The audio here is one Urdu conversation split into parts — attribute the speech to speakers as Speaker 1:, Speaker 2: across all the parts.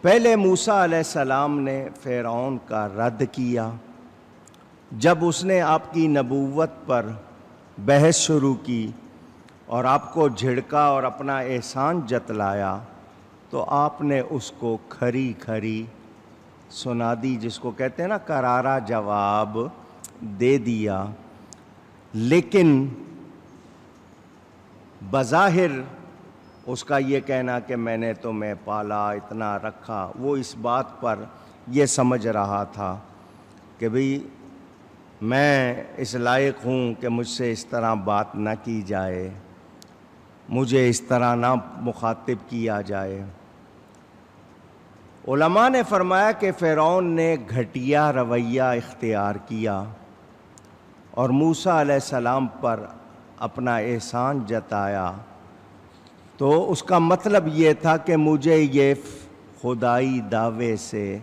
Speaker 1: پہلے موسیٰ علیہ السلام نے فرعون کا رد کیا جب اس نے آپ کی نبوت پر بحث شروع کی اور آپ کو جھڑکا اور اپنا احسان جتلایا، تو آپ نے اس کو کھری کھری سنا دی، جس کو کہتے ہیں نا کرارا جواب دے دیا۔ لیکن بظاہر اس کا یہ کہنا کہ میں نے تمہیں پالا، اتنا رکھا، وہ اس بات پر یہ سمجھ رہا تھا کہ بھئی میں اس لائق ہوں کہ مجھ سے اس طرح بات نہ کی جائے، مجھے اس طرح نہ مخاطب کیا جائے۔ علماء نے فرمایا کہ فرعون نے گھٹیا رویہ اختیار کیا اور موسیٰ علیہ السلام پر اپنا احسان جتایا، تو اس کا مطلب یہ تھا کہ مجھے یہ خدائی دعوے سے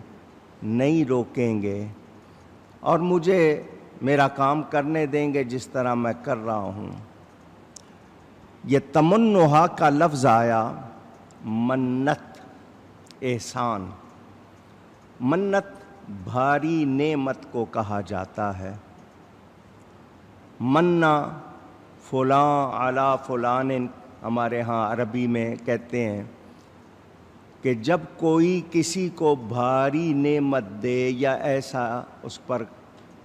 Speaker 1: نہیں روکیں گے اور مجھے میرا کام کرنے دیں گے جس طرح میں کر رہا ہوں۔ یہ تمنہا کا لفظ آیا منت، احسان۔ منت بھاری نعمت کو کہا جاتا ہے۔ منا فلاں علی فلان، ہمارے ہاں عربی میں کہتے ہیں کہ جب کوئی کسی کو بھاری نعمت دے یا ایسا اس پر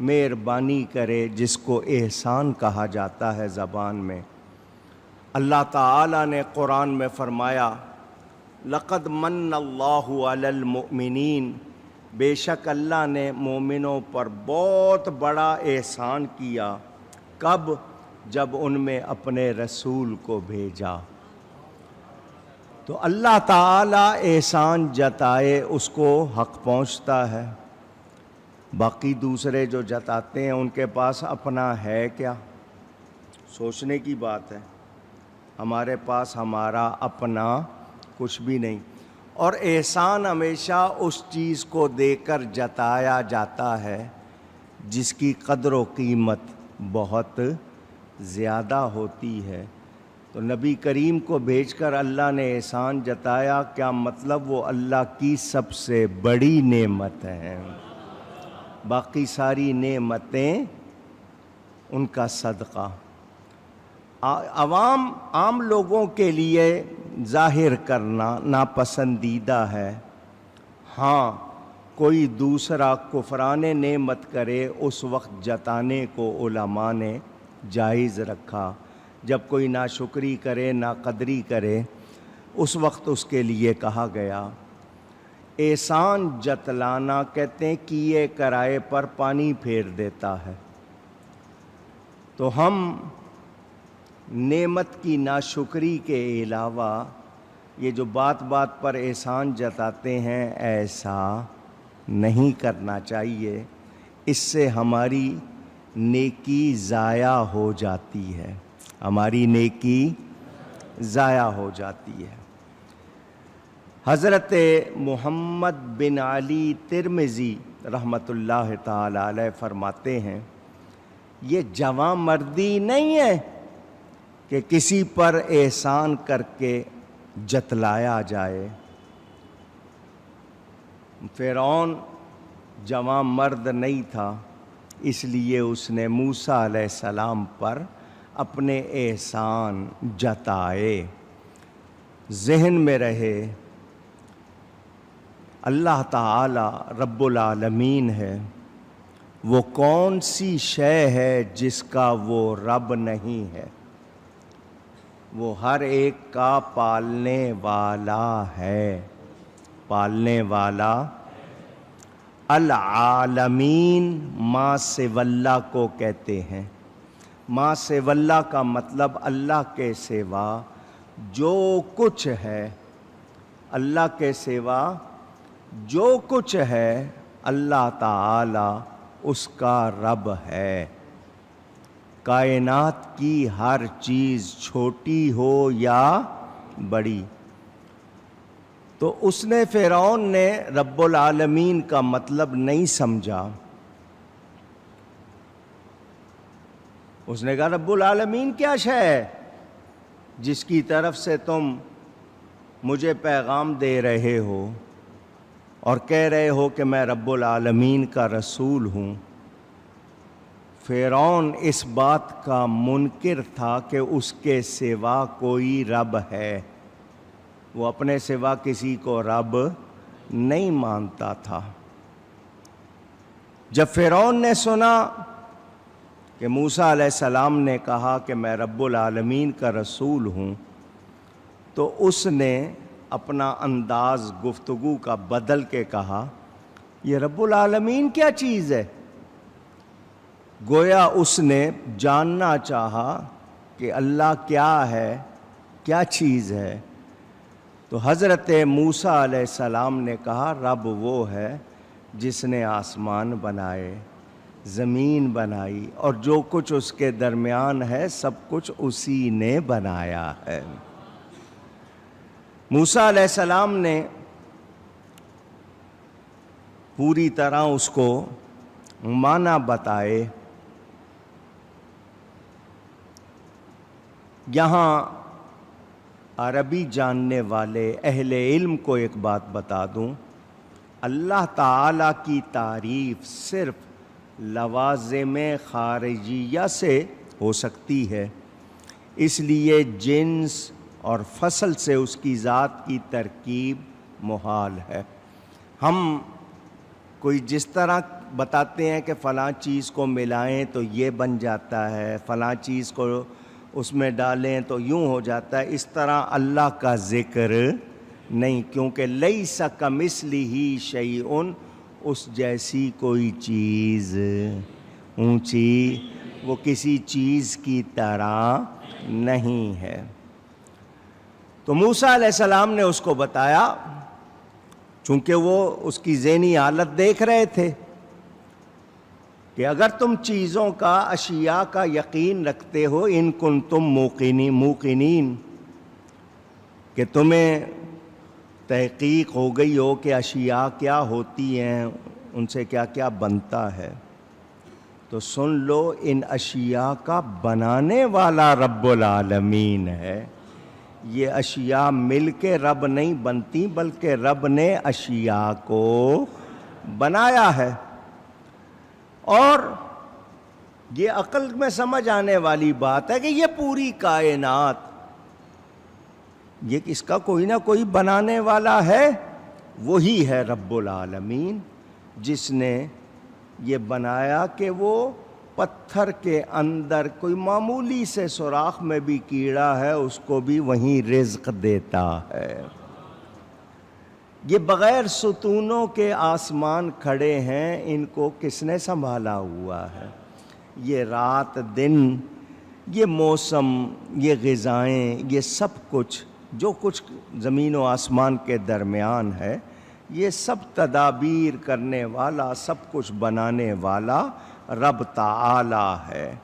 Speaker 1: مہربانی کرے جس کو احسان کہا جاتا ہے زبان میں۔ اللہ تعالیٰ نے قرآن میں فرمایا لقد من اللہ علی المؤمنین، بے شک اللہ نے مومنوں پر بہت بڑا احسان کیا۔ کب؟ جب ان میں اپنے رسول کو بھیجا۔ تو اللہ تعالیٰ احسان جتائے اس کو حق پہنچتا ہے، باقی دوسرے جو جتاتے ہیں ان کے پاس اپنا ہے کیا؟ سوچنے کی بات ہے۔ ہمارے پاس ہمارا اپنا کچھ بھی نہیں، اور احسان ہمیشہ اس چیز کو دے کر جتایا جاتا ہے جس کی قدر و قیمت بہت زیادہ ہوتی ہے۔ تو نبی کریم کو بھیج کر اللہ نے احسان جتایا، کیا مطلب؟ وہ اللہ کی سب سے بڑی نعمت ہے، باقی ساری نعمتیں ان کا صدقہ۔ عام لوگوں کے لیے ظاہر کرنا ناپسندیدہ ہے، ہاں کوئی دوسرا کفران نعمت کرے اس وقت جتانے کو علماء نے جائز رکھا۔ جب کوئی ناشکری کرے، ناقدری کرے، اس وقت اس کے لیے کہا گیا۔ احسان جتلانا کہتے ہیں کیے کرائے پر پانی پھیر دیتا ہے۔ تو ہم نعمت کی ناشکری کے علاوہ یہ جو بات بات پر احسان جتاتے ہیں، ایسا نہیں کرنا چاہیے، اس سے ہماری نیکی ضائع ہو جاتی ہے، ہماری نیکی ضائع ہو جاتی ہے۔ حضرت محمد بن علی ترمذی رحمۃ اللہ تعالی علیہ فرماتے ہیں یہ جواں مردی نہیں ہے کہ کسی پر احسان کر کے جتلایا جائے۔ فرعون جواں مرد نہیں تھا، اس لیے اس نے موسیٰ علیہ السلام پر اپنے احسان جتائے۔ ذہن میں رہے اللہ تعالی رب العالمین ہے، وہ کون سی شے ہے جس کا وہ رب نہیں ہے؟ وہ ہر ایک کا پالنے والا ہے، پالنے والا۔ العالمین ما سوی اللہ کو کہتے ہیں۔ ما سوی اللہ کا مطلب اللہ کے سوا جو کچھ ہے، اللہ کے سوا جو کچھ ہے اللہ تعالی اس کا رب ہے۔ کائنات کی ہر چیز چھوٹی ہو یا بڑی۔ تو اس نے فرعون نے رب العالمین کا مطلب نہیں سمجھا، اس نے کہا رب العالمین کیا شے ہے جس کی طرف سے تم مجھے پیغام دے رہے ہو؟ اور کہہ رہے ہو کہ میں رب العالمین کا رسول ہوں۔ فرعون اس بات کا منکر تھا کہ اس کے سوا کوئی رب ہے، وہ اپنے سوا کسی کو رب نہیں مانتا تھا۔ جب فرعون نے سنا کہ موسیٰ علیہ السلام نے کہا کہ میں رب العالمین کا رسول ہوں، تو اس نے اپنا انداز گفتگو کا بدل کے کہا یہ رب العالمین کیا چیز ہے؟ گویا اس نے جاننا چاہا کہ اللہ کیا ہے، کیا چیز ہے۔ تو حضرت موسیٰ علیہ السلام نے کہا رب وہ ہے جس نے آسمان بنائے، زمین بنائی، اور جو کچھ اس کے درمیان ہے سب کچھ اسی نے بنایا ہے۔ موسیٰ علیہ السلام نے پوری طرح اس کو معنی بتائے۔ یہاں عربی جاننے والے اہل علم کو ایک بات بتا دوں، اللہ تعالیٰ کی تعریف صرف لوازم خارجیہ سے ہو سکتی ہے، اس لیے جنس اور فصل سے اس کی ذات کی ترکیب محال ہے۔ ہم کوئی جس طرح بتاتے ہیں کہ فلاں چیز کو ملائیں تو یہ بن جاتا ہے، فلاں چیز کو اس میں ڈالیں تو یوں ہو جاتا ہے، اس طرح اللہ کا ذکر نہیں، کیونکہ لیس کمثلہ شیء، اس جیسی کوئی چیز اونچی وہ کسی چیز کی طرح نہیں ہے۔ تو موسیٰ علیہ السلام نے اس کو بتایا، چونکہ وہ اس کی ذہنی حالت دیکھ رہے تھے کہ اگر تم چیزوں کا، اشیاء کا یقین رکھتے ہو، ان کنتم موقنین، کہ تمہیں تحقیق ہو گئی ہو کہ اشیاء کیا ہوتی ہیں، ان سے کیا کیا بنتا ہے، تو سن لو ان اشیاء کا بنانے والا رب العالمین ہے۔ یہ اشیاء مل کے رب نہیں بنتی، بلکہ رب نے اشیاء کو بنایا ہے۔ اور یہ عقل میں سمجھ آنے والی بات ہے کہ یہ پوری کائنات، یہ اس کا کوئی نہ کوئی بنانے والا ہے، وہی ہے رب العالمین، جس نے یہ بنایا کہ وہ پتھر کے اندر کوئی معمولی سے سوراخ میں بھی کیڑا ہے اس کو بھی وہیں رزق دیتا ہے۔ یہ بغیر ستونوں کے آسمان کھڑے ہیں، ان کو کس نے سنبھالا ہوا ہے؟ یہ رات دن، یہ موسم، یہ غذائیں، یہ سب کچھ جو کچھ زمین و آسمان کے درمیان ہے، یہ سب تدابیر کرنے والا، سب کچھ بنانے والا رب تعالی ہے۔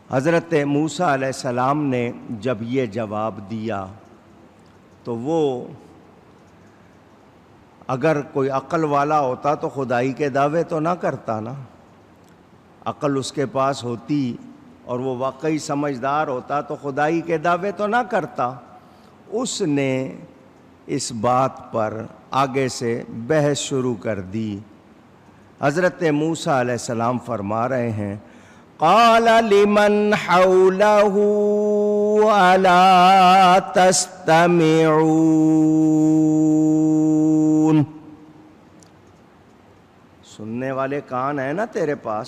Speaker 1: حضرت موسیٰ علیہ السلام نے جب یہ جواب دیا تو وہ، اگر کوئی عقل والا ہوتا تو خدائی کے دعوے تو نہ کرتا نا، عقل اس کے پاس ہوتی اور وہ واقعی سمجھدار ہوتا تو خدائی کے دعوے تو نہ کرتا۔ اس نے اس بات پر آگے سے بحث شروع کر دی۔ حضرت موسیٰ علیہ السلام فرما رہے ہیں، قال لمن حولہ الا تستمعون، سننے والے کان ہیں نا تیرے پاس،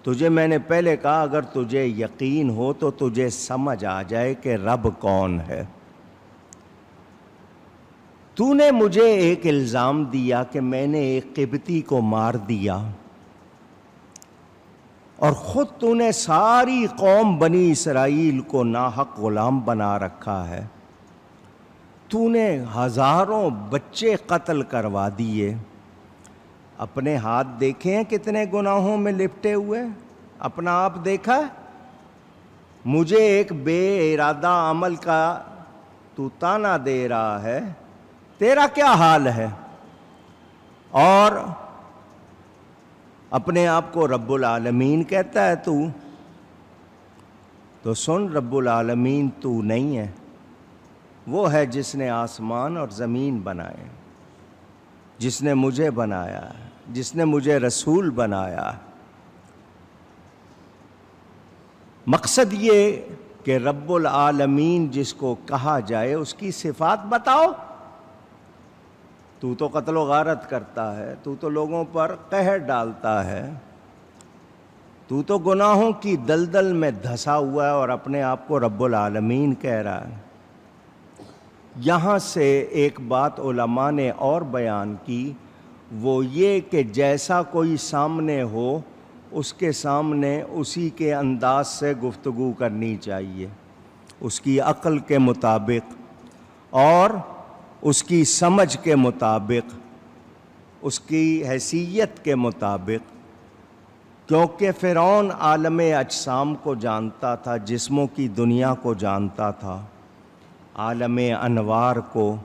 Speaker 1: تجھے میں نے پہلے کہا اگر تجھے یقین ہو تو تجھے سمجھ آ جائے کہ رب کون ہے۔ تو نے مجھے ایک الزام دیا کہ میں نے ایک قبطی کو مار دیا، اور خود تو نے ساری قوم بنی اسرائیل کو ناحق غلام بنا رکھا ہے، تو نے ہزاروں بچے قتل کروا دیے، اپنے ہاتھ دیکھے ہیں کتنے گناہوں میں لپٹے ہوئے، اپنا آپ دیکھا، مجھے ایک بے ارادہ عمل کا تو تانا دے رہا ہے، تیرا کیا حال ہے؟ اور اپنے آپ کو رب العالمین کہتا ہے تو سن، رب العالمین تو نہیں ہے، وہ ہے جس نے آسمان اور زمین بنائے، جس نے مجھے بنایا ہے، جس نے مجھے رسول بنایا ہے۔ مقصد یہ کہ رب العالمین جس کو کہا جائے اس کی صفات بتاؤ۔ تو قتل و غارت کرتا ہے، تو لوگوں پر قہر ڈالتا ہے، تو گناہوں کی دلدل میں دھسا ہوا ہے اور اپنے آپ کو رب العالمین کہہ رہا ہے۔ یہاں سے ایک بات علماء نے اور بیان کی، وہ یہ کہ جیسا کوئی سامنے ہو اس کے سامنے اسی کے انداز سے گفتگو کرنی چاہیے، اس کی عقل کے مطابق اور اس کی سمجھ کے مطابق، اس کی حیثیت کے مطابق، کیونکہ فرعون عالم اجسام کو جانتا تھا، جسموں کی دنیا کو جانتا تھا، عالم انوار کو،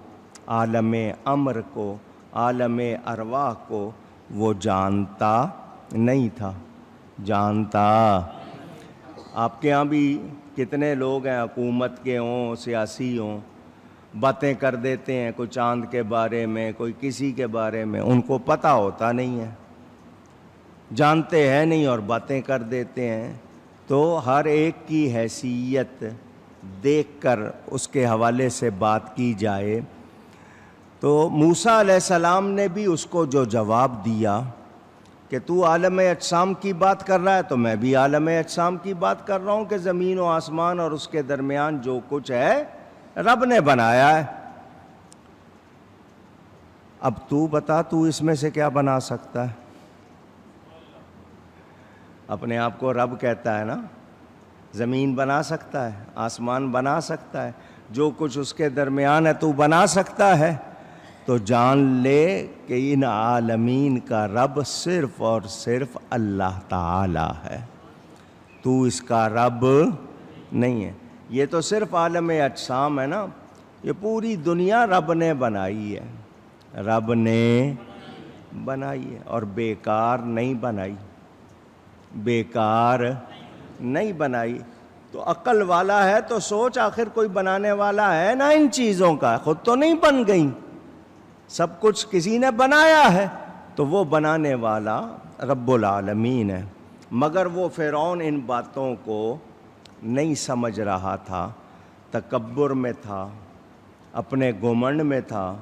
Speaker 1: عالم امر کو، عالم ارواح کو وہ جانتا نہیں تھا۔ جانتا؟ آپ کے ہاں بھی کتنے لوگ ہیں، حکومت کے ہوں، سیاسی ہوں، باتیں کر دیتے ہیں، کوئی چاند کے بارے میں، کوئی کسی کے بارے میں، ان کو پتہ ہوتا نہیں ہے، جانتے ہیں نہیں اور باتیں کر دیتے ہیں۔ تو ہر ایک کی حیثیت دیکھ کر اس کے حوالے سے بات کی جائے۔ تو موسیٰ علیہ السلام نے بھی اس کو جو جواب دیا کہ تو عالم اجسام کی بات کر رہا ہے تو میں بھی عالم اجسام کی بات کر رہا ہوں کہ زمین و آسمان اور اس کے درمیان جو کچھ ہے رب نے بنایا ہے۔ اب تو بتا، تو اس میں سے کیا بنا سکتا ہے؟ اپنے آپ کو رب کہتا ہے نا، زمین بنا سکتا ہے، آسمان بنا سکتا ہے، جو کچھ اس کے درمیان ہے تو بنا سکتا ہے۔ تو جان لے کہ ان عالمین کا رب صرف اور صرف اللہ تعالی ہے، تو اس کا رب نہیں ہے۔ یہ تو صرف عالم اجسام ہے نا، یہ پوری دنیا رب نے بنائی ہے، رب نے بنائی ہے، اور بیکار نہیں بنائی، بیکار نہیں بنائی۔ تو عقل والا ہے تو سوچ، آخر کوئی بنانے والا ہے نا ان چیزوں کا، خود تو نہیں بن گئیں، سب کچھ کسی نے بنایا ہے، تو وہ بنانے والا رب العالمین ہے۔ مگر وہ فرعون ان باتوں کو نہیں سمجھ رہا تھا، تکبر میں تھا، اپنے گھمنڈ میں تھا،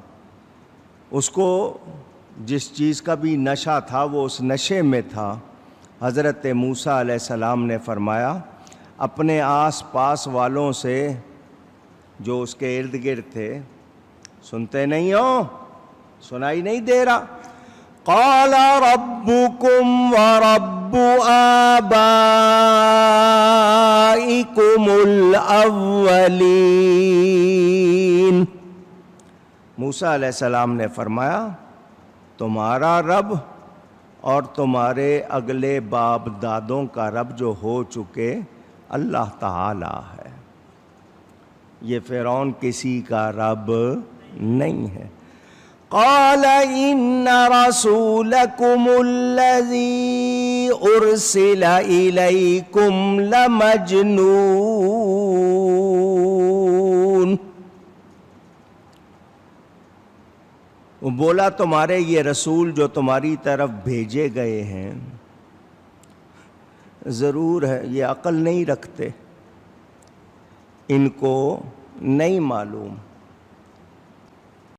Speaker 1: اس کو جس چیز کا بھی نشہ تھا وہ اس نشے میں تھا۔ حضرت موسیٰ علیہ السلام نے فرمایا اپنے آس پاس والوں سے جو اس کے ارد گرد تھے، سنتے نہیں ہو؟ سنائی نہیں دے رہا؟ قال ربكم ورب آبائكم الأولين۔ موسیٰ علیہ السلام نے فرمایا تمہارا رب اور تمہارے اگلے باپ دادوں کا رب جو ہو چکے اللہ تعالی ہے، یہ فرعون کسی کا رب نہیں ہے۔ قال ان رسولكم الذي ارسل اليكم لمجنون۔ وہ بولا تمہارے یہ رسول جو تمہاری طرف بھیجے گئے ہیں ضرور ہے، یہ عقل نہیں رکھتے، ان کو نہیں معلوم